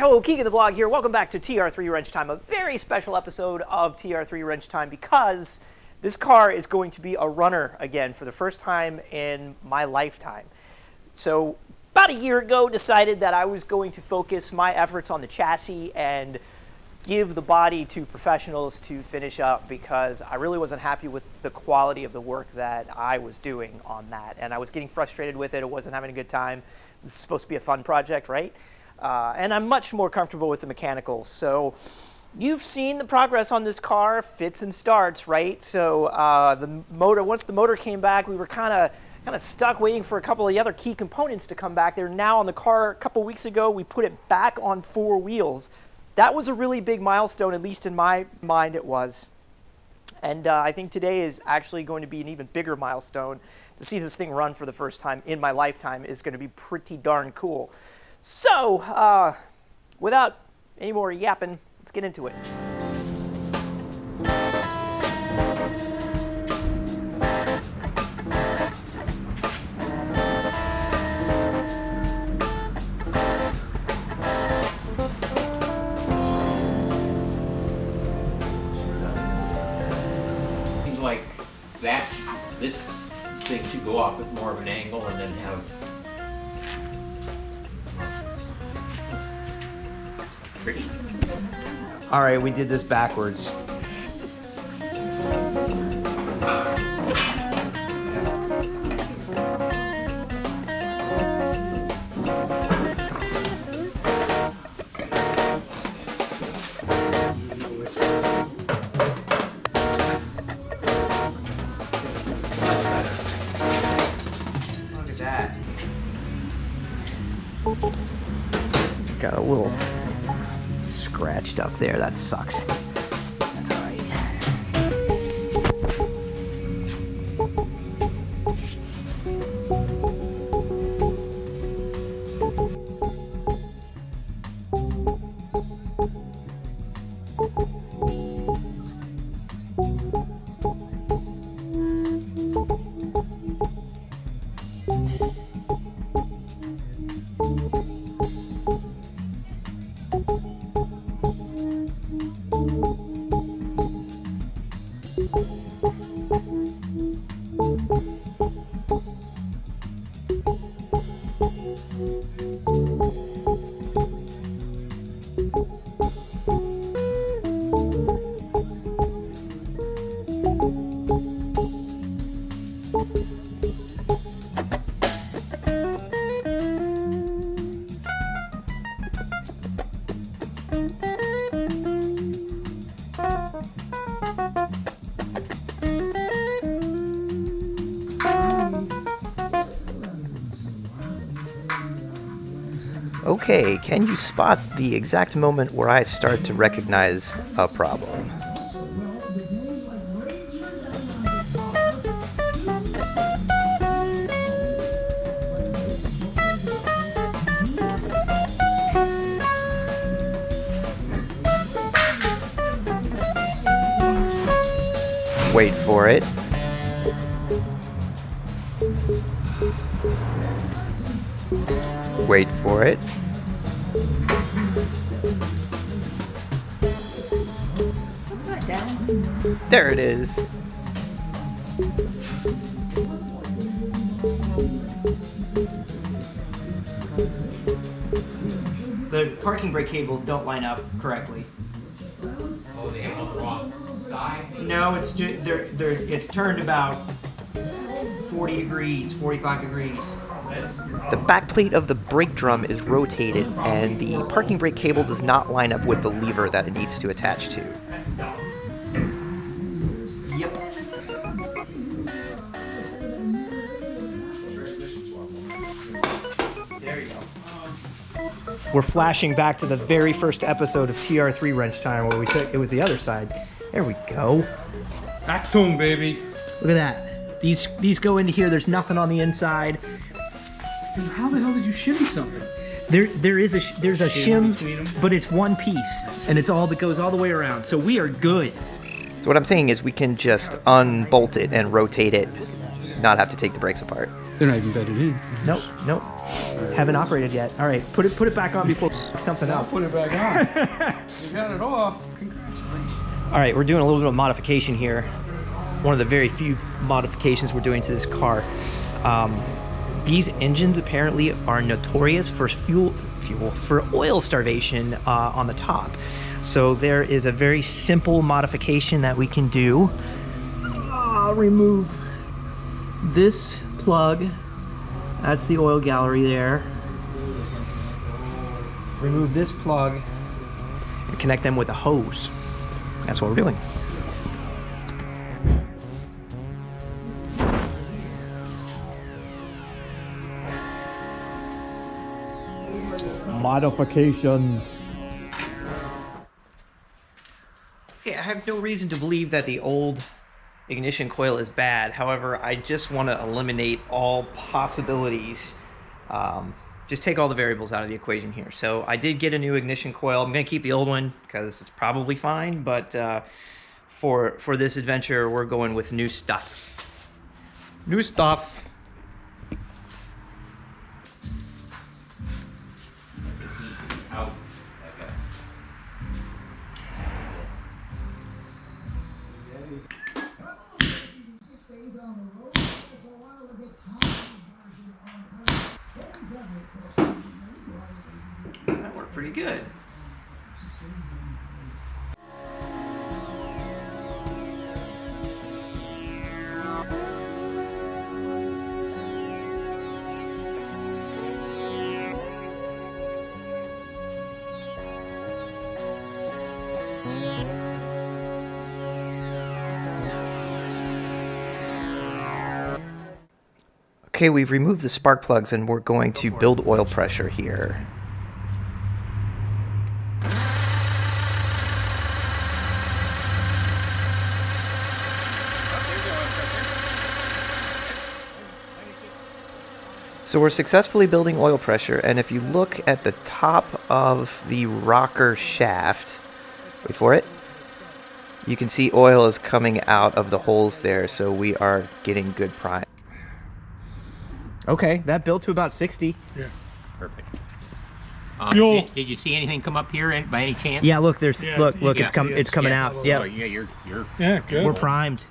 Hi-ho, Keegan the Vlog here. Welcome back to TR3 Wrench Time, a very special episode of TR3 Wrench Time because this car is going to be a runner again for the first time in my lifetime. So about a year ago, decided that I was going to focus my efforts on the chassis and give the body to professionals to finish up because I really wasn't happy with the quality of the work that I was doing on that. And I was getting frustrated with it. It wasn't having a good time. This is supposed to be a fun project, right? And I'm much more comfortable with the mechanicals. So you've seen the progress on this car, fits and starts, right? So the motor, once the motor came back, we were kind of stuck waiting for a couple of the other key components to come back. They're now on the car. A couple weeks ago, we put it back on 4 wheels. That was a really big milestone, at least in my mind it was. And I think today is actually going to be an even bigger milestone. To see this thing run for the first time in my lifetime is going to be pretty darn cool. So, without any more yapping, let's get into it. Seems like this thing should go off at more of an angle and then have pretty. All right, we did this backwards. Look at that. Got a little scratched up there. That sucks. That's all right. Okay, can you spot the exact moment where I start to recognize a problem? Wait for it. Wait for it. Upside down. There it is. The parking brake cables don't line up correctly. Oh, they have on the wrong side? No, it's just it's turned about 40 degrees, 45 degrees. The back plate of the brake drum is rotated, and the parking brake cable does not line up with the lever that it needs to attach to. Yep. There you go. We're flashing back to the very first episode of TR3 Wrench Time where it was the other side. There we go. Back to him, baby. Look at that. These go into here. There's nothing on the inside. Dude, how the hell did you shimmy something? There's a shim, but it's one piece, and it's all that goes all the way around. So we are good. So what I'm saying is we can just unbolt it and rotate it, not have to take the brakes apart. They're not even bedded in. Nope, nope. Haven't operated yet. All right, put it back on before something I'll up. put it back on. You got it off. Congratulations. All right, we're doing a little bit of modification here. One of the very few modifications we're doing to this car. These engines apparently are notorious for for oil starvation on the top. So there is a very simple modification that we can do. Remove this plug. That's the oil gallery there. Remove this plug and connect them with a hose. That's what we're doing. Modifications. Okay, I have no reason to believe that the old ignition coil is bad. However, I just want to eliminate all possibilities. Just take all the variables out of the equation here. So I did get a new ignition coil. I'm going to keep the old one because it's probably fine, but for this adventure, we're going with new stuff. New stuff. Out. That worked pretty good. Okay, we've removed the spark plugs and we're going to build oil pressure here. So we're successfully building oil pressure, and if you look at the top of the rocker shaft, wait for it, you can see oil is coming out of the holes there, so we are getting good prime. Okay, that built to about 60. Yeah. Perfect. Fuel. Did you see anything come up here by any chance? Yeah, look, there's Yeah, look, you it's can see it's coming Yeah. out. Oh, Yeah, yeah, you're Yeah, good. we're primed.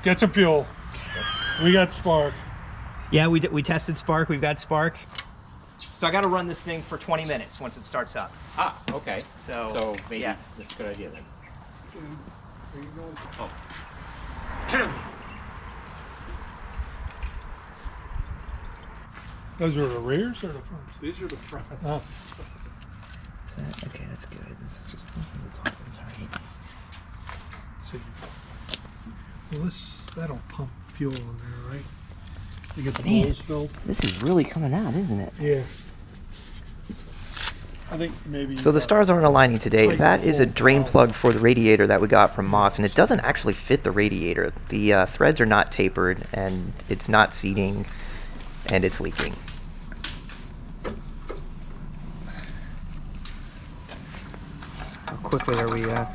Get some fuel. We got spark. Yeah, we tested spark. We've got spark. So I got to run this thing for 20 minutes once it starts up. okay. So, So maybe yeah. that's a good idea then. Oh. Those are the rears or the fronts? These are the front. Oh. Is that, okay, that's good. This is just this is the top. It's all right. See. Well, that'll pump fuel in there, right? You get the Man. holes filled. This is really coming out, isn't it? Yeah. I think maybe. So the stars aren't aligning today. That is a drain plug for the radiator that we got from Moss, and it doesn't actually fit the radiator. The threads are not tapered, and it's not seating, and it's leaking. How quickly are we? Yeah,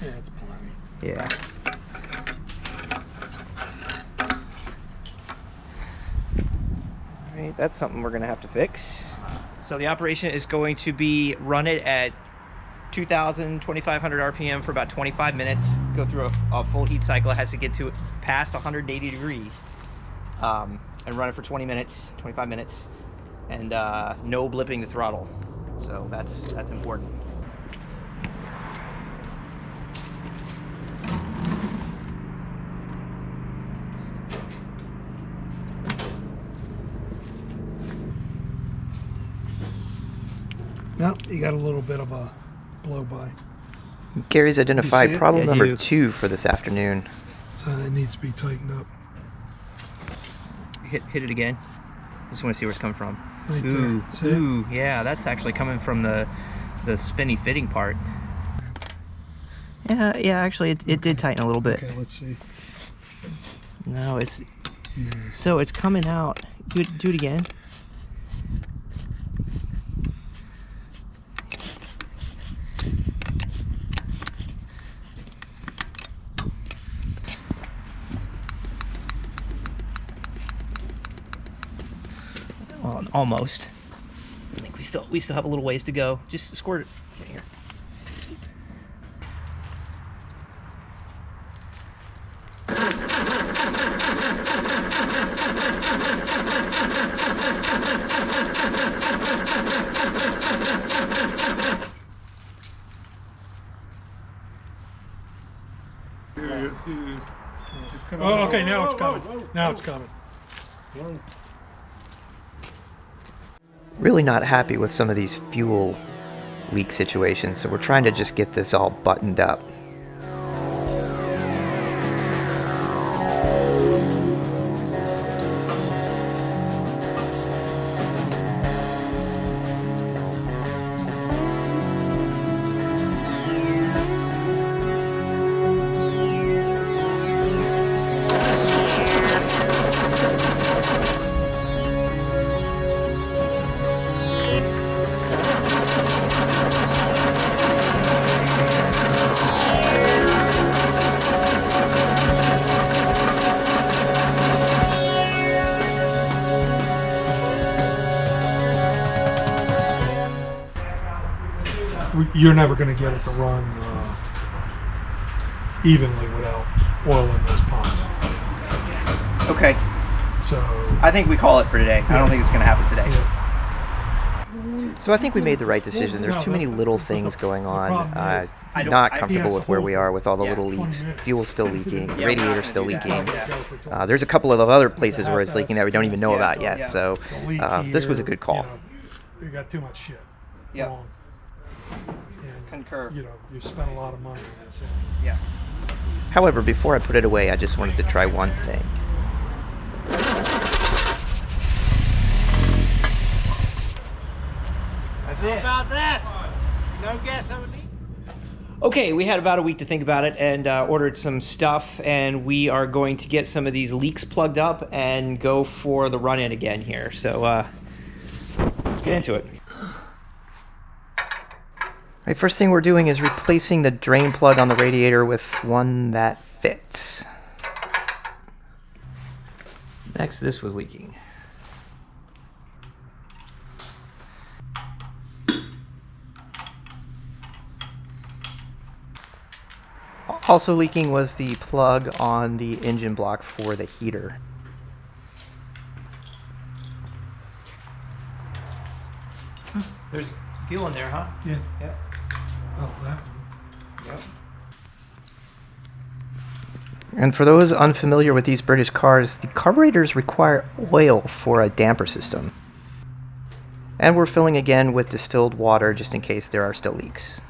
it's plenty. Yeah. All right, that's something we're gonna have to fix. So the operation is going to be run it at 2,000, 2,500 RPM for about 25 minutes. Go through a full heat cycle. It has to get to past 180 degrees, and run it for 20 minutes, 25 minutes, and no blipping the throttle. So that's important. No, you got a little bit of a blow by. Gary's identified see it? problem Yeah, number you- 2 for this afternoon. So that needs to be tightened up. Hit it again. Just want to see where it's coming from. Right Ooh, there. See it? ooh, yeah, that's actually coming from the spinny fitting part. Yeah, actually, it did tighten a little bit. Okay, let's see. No, it's Yeah. so it's coming out. Do it again. almost. I think we still have a little ways to go. Just squirt it in here. Oh, okay, now it's coming. Now it's coming. Really not happy with some of these fuel leak situations, so we're trying to just get this all buttoned up. You're never going to get it to run evenly without oil in those pumps. Okay, So I think we call it for today. I don't think it's going to happen today. yeah. So I think we made the right decision. There's too many little things going on. Not comfortable with where we are with all the little leaks. Fuel's still leaking. The radiator's still leaking. There's a couple of other places where it's leaking that we don't even know about yet. So this was a good call. You got too much shit. Yep. wrong. And, Concur. you spent a lot of money on this. Yeah. However, before I put it away, I just wanted to try one thing. That's it. How about that? No gas over leak? Okay, we had about a week to think about it and ordered some stuff, and we are going to get some of these leaks plugged up and go for the run-in again here. So let's get into it. Right, first thing we're doing is replacing the drain plug on the radiator with one that fits. Next, this was leaking. Also leaking was the plug on the engine block for the heater. There's fuel in there, huh? Yeah. Yep. Oh, that one. Yep. And for those unfamiliar with these British cars, the carburetors require oil for a damper system. And we're filling again with distilled water just in case there are still leaks.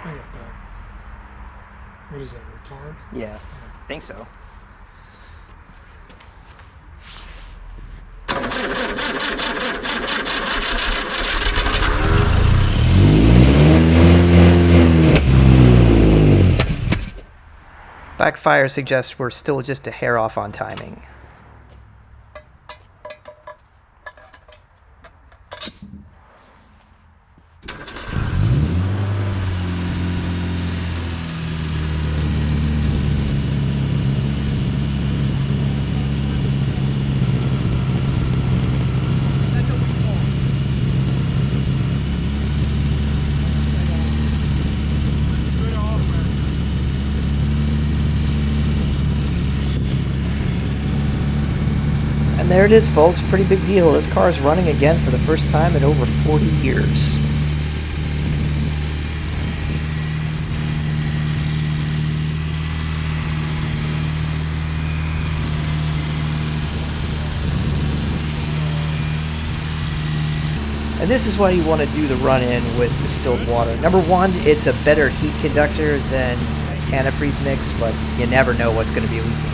Bring it back. What is that, retard? Yeah, I think so. Backfire suggests we're still just a hair off on timing. And there it is, folks. Pretty big deal. This car is running again for the first time in over 40 years. And this is why you want to do the run-in with distilled water. Number one, it's a better heat conductor than antifreeze mix, but you never know what's going to be leaking.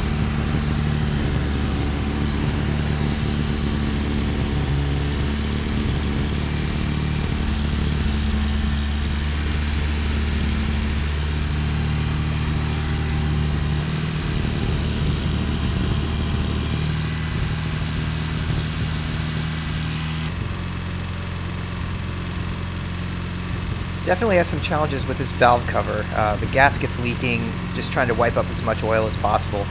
Definitely has some challenges with this valve cover. The gasket's leaking, just trying to wipe up as much oil as possible.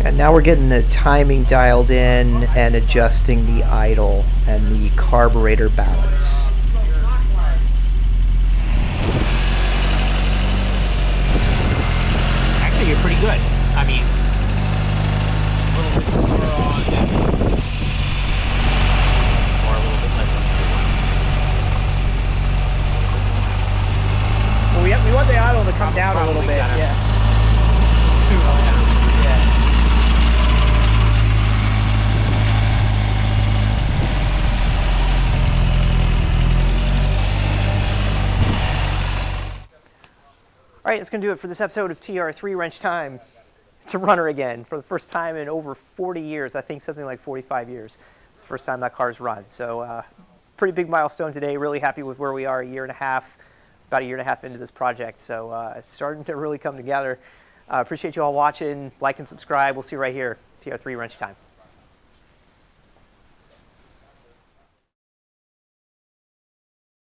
And now we're getting the timing dialed in and adjusting the idle and the carburetor balance. Actually, you're pretty good. I mean, a little bit more on that, or a little bit less on the other one. Well, we want the idle to come down a little bit. Gotta- Yeah. All right, that's going to do it for this episode of TR3 Wrench Time. It's a runner again for the first time in over 40 years. I think something like 45 years. It's the first time that car's run. So pretty big milestone today. Really happy with where we are about a year and a half into this project. So it's starting to really come together. Appreciate you all watching. Like and subscribe. We'll see you right here, TR3 Wrench Time.